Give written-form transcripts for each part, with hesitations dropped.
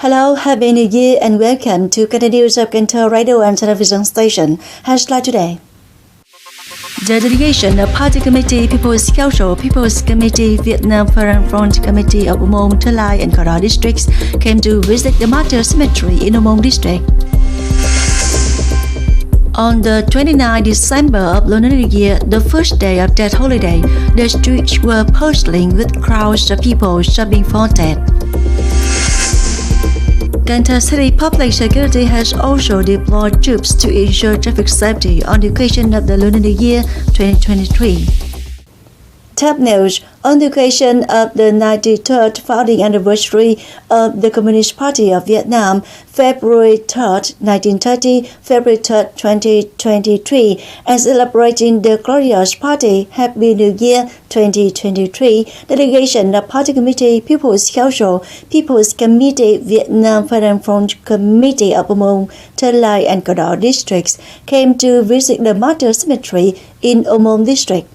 Hello, Happy New Year and welcome to Kênh News of Cần Thơ Radio and Television Station. Hashtag today. The Delegation of Party Committee, People's Council, People's Committee, Vietnam Fatherland Committee of Ô Môn, Thới and Cần Districts came to visit the martyrs cemetery in Ô Môn District. On the 29th December of Lunar New Year, the first day of that holiday, the streets were bustling with crowds of people shopping for dead. Cần Thơ City Public Security has also deployed troops to ensure traffic safety on the occasion of the Lunar New Year 2023. Top news: on the occasion of the 93rd founding anniversary of the Communist Party of Vietnam, February 3rd, 1930, February 3rd, 2023, and celebrating the glorious party Happy New Year 2023, Delegation of Party Committee, People's Council, People's Committee, Vietnam Fatherland Committee of Ô Môn, Thới and Cần Districts came to visit the martyrs cemetery in Ô Môn District.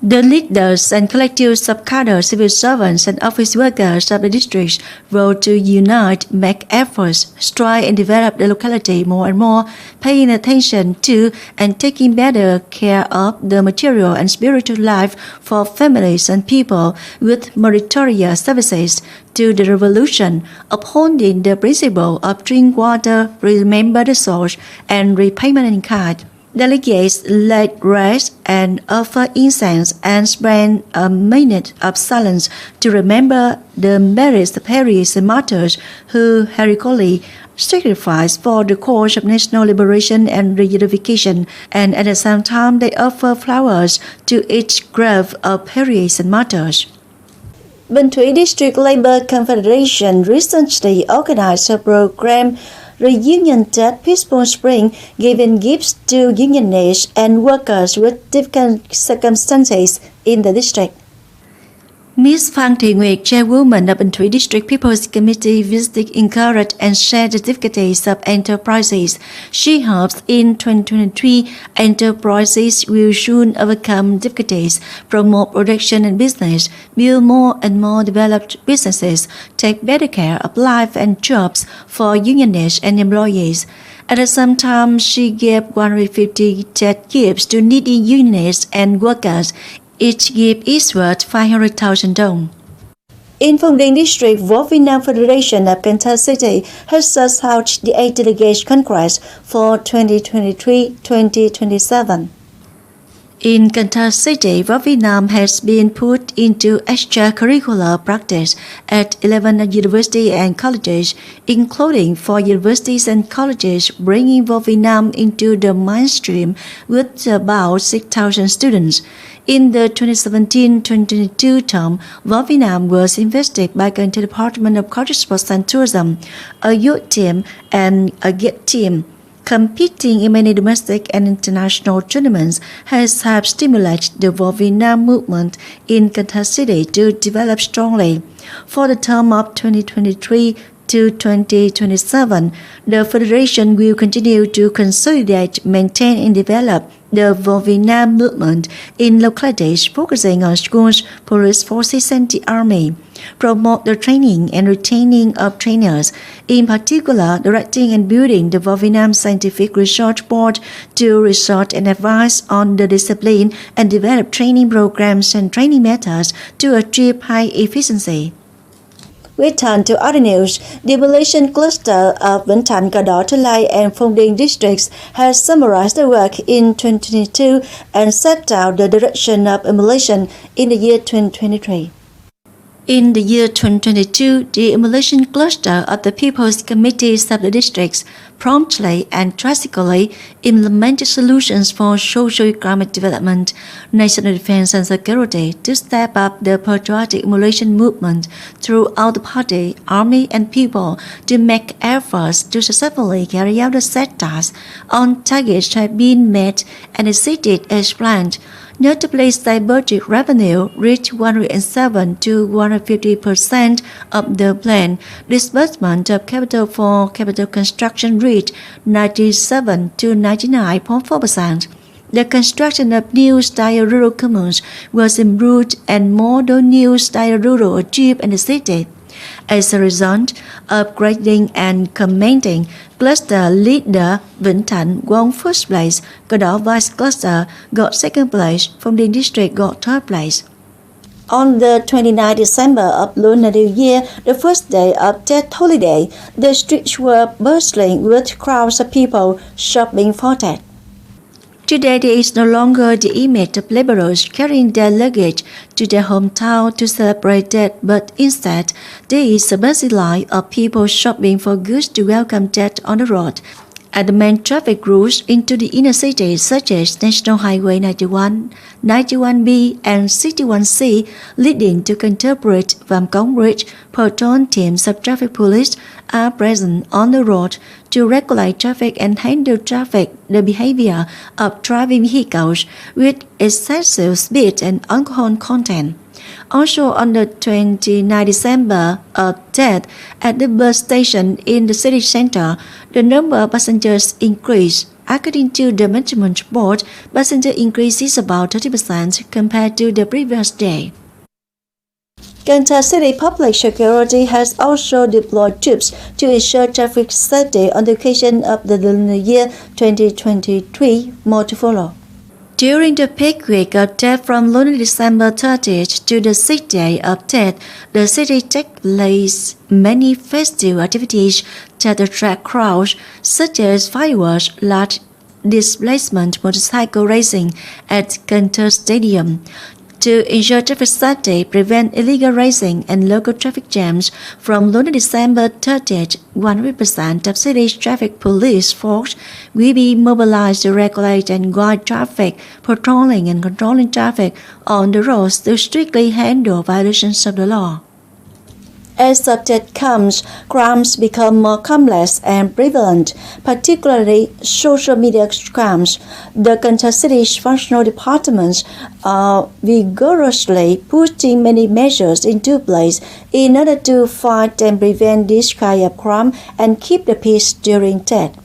The leaders and collectives of cadre, civil servants and office workers of the districts vowed to unite, make efforts, strive and develop the locality more and more, paying attention to and taking better care of the material and spiritual life for families and people with meritorious services to the revolution, upholding the principle of drink water, remember the source, and repayment in kind. Delegates laid rest and offer incense and spent a minute of silence to remember the martyrs, perished and martyrs who heroically sacrificed for the cause of national liberation and reunification, and at the same time they offer flowers to each grave of perished and martyrs. Bến Thủy District Labour Confederation recently organized a program Reunion at Peaceful Spring, giving gifts to unionists and workers with difficult circumstances in the district. Ms. Phan Thị Nguyệt, chairwoman of Bến Thủy District People's Committee, visited, encouraged and shared the difficulties of enterprises. She hopes in 2023, enterprises will soon overcome difficulties, promote production and business, build more and more developed businesses, take better care of life and jobs for unionists and employees. At the same time, she gave 150 TED gifts to needy unionists and workers. Each gift is worth 500,000 dong. In Phong Điền District, Vietnam Federation of Cần Thơ City has just held the 8th Delegate Congress for 2023-2027. In Cần Thơ City, Vietnam has been put into extracurricular practice at 11 universities and colleges, including 4 universities and colleges, bringing Vietnam into the mainstream with about 6,000 students. In the 2017-2022 term, Vietnam was invested by the Department of Culture, Sports and Tourism, a youth team and a gift team. Competing in many domestic and international tournaments has helped stimulate the Vietnam movement in Cần Thơ City to develop strongly. For the term of 2023 to 2027, the Federation will continue to consolidate, maintain and develop the Vietnam movement in localities focusing on schools, police forces and the army, promote the training and retaining of trainers, in particular directing and building the Vietnam Scientific Research Board to research and advise on the discipline and develop training programs and training methods to achieve high efficiency. We turn to other news. The Demolition Cluster of Bến Thành, Cần Thới and Phong Điền districts has summarized the work in 2022 and set out the direction of emulation in the year 2023. In the year 2022, the emulation cluster of the People's Committees of the districts promptly and drastically implemented solutions for socio-economic development, national defense and security to step up the patriotic emulation movement throughout the party, army and people to make efforts to successfully carry out the set tasks on targets have been met and exceeded as planned. Notably, state budget revenue reached 107 to 150% of the plan. Disbursement of capital for capital construction reached 97 to 99.4%. The construction of new-style rural communes was improved and more new-style rural achieved and exceeded. As a result, upgrading and commending cluster leader Vĩnh Thạnh won first place, Cờ Vice Cluster got second place, Phong Điền District got third place. On the 29th December of Lunar New Year, the first day of Tet holiday, the streets were bustling with crowds of people shopping for Tet. Today, there is no longer the image of laborers carrying their luggage to their hometown to celebrate Tet, but instead, there is a busy line of people shopping for goods to welcome Tet on the road. At the main traffic routes into the inner city, such as National Highway 91, 91B, and 61C, leading to Cần Thơ Bridge, Vàm Cống Bridge, patrol teams of traffic police are present on the road to regulate traffic and handle the behavior of driving vehicles with excessive speed and alcohol content. Also on the 29th December of Tet, at the bus station in the city center, the number of passengers increased. According to the management board, passenger increase is about 30% compared to the previous day. Cần Thơ City Public Security has also deployed troops to ensure traffic safety on the occasion of the Lunar Year 2023. More to follow. During the peak week of Tet from Lunar December 30th to the 6th day of Tet, the city takes place many festive activities that attract crowds, such as fireworks, large displacement motorcycle racing at Cần Thơ Stadium. To ensure traffic safety, prevent illegal racing and local traffic jams, from Lunar December 30th, 100% of city's traffic police force will be mobilized to regulate and guide traffic, patrolling and controlling traffic on the roads to strictly handle violations of the law. As the Tet comes, crimes become more complex and prevalent, particularly social media crimes. The Cần Thơ City's functional departments are vigorously putting many measures into place in order to fight and prevent this kind of crime and keep the peace during Tet.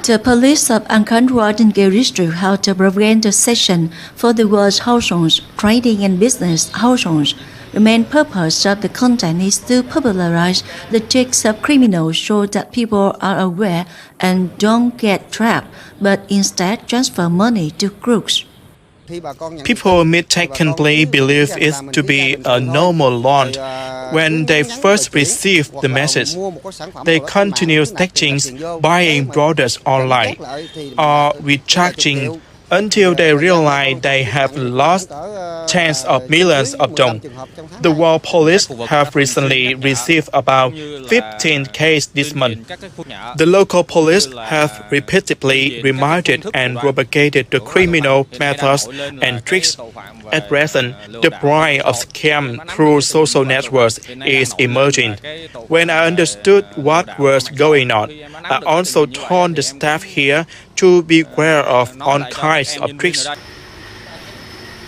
The police of Khán District held a propaganda session for the world's households, trading and business households. The main purpose of the content is to popularize the tricks of criminals so that people are aware and don't get trapped, but instead transfer money to crooks. People mistakenly believe it to be a normal loan. When they first receive the message, they continue taking buying products online or recharging until they realize they have lost tens of millions of dong. The world police have recently received about 15 cases this month. The local police have repeatedly reminded and propagated the criminal methods and tricks. At present, the brand of scam through social networks is emerging. When I understood what was going on, I also told the staff here to beware of all kinds of tricks.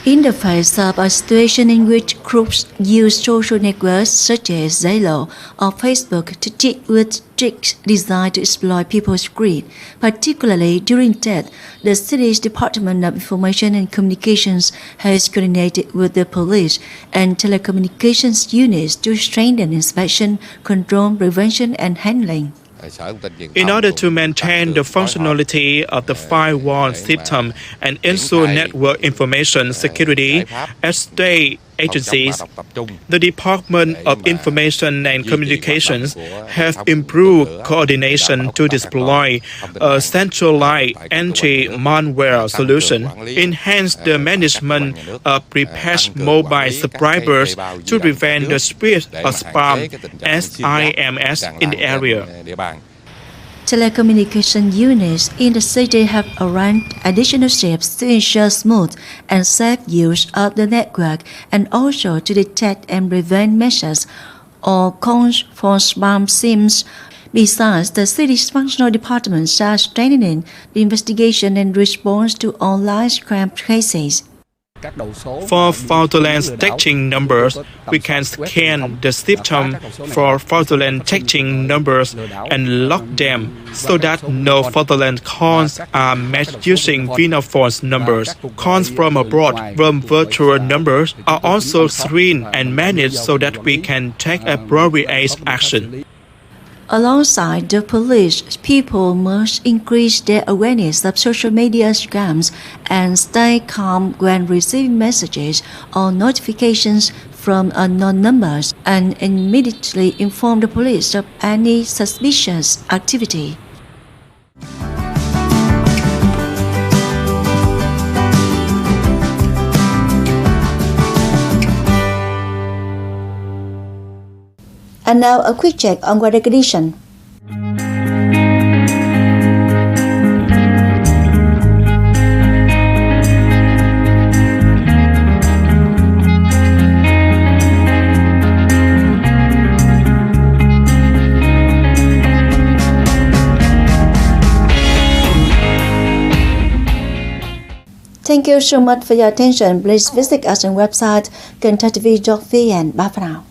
In the face of a situation in which groups use social networks such as Zalo or Facebook to cheat with tricks designed to exploit people's greed, particularly during Tet, the city's Department of Information and Communications has coordinated with the police and telecommunications units to strengthen inspection, control, prevention, and handling. In order to maintain the functionality of the firewall system and ensure network information security at state agencies, the Department of Information and Communications have improved coordination to deploy a centralized anti-malware solution, enhance the management of prepaid mobile subscribers to prevent the spread of spam (SIMS) in the area. Telecommunication units in the city have arranged additional shifts to ensure smooth and safe use of the network and also to detect and prevent messages or calls for spam SIMs. Besides, the city's functional departments are strengthening the investigation and response to online scam cases. For Fatherland tagging numbers, we can scan the system for Fatherland tagging numbers and lock them so that no Fatherland calls are made using Vinaphone numbers. Calls from abroad from virtual numbers are also screened and managed so that we can take appropriate action. Alongside the police, people must increase their awareness of social media scams and stay calm when receiving messages or notifications from unknown numbers and immediately inform the police of any suspicious activity. And now a quick check on weather condition. Thank you so much for your attention. Please visit us on website kênh TV.vn. Bye for now.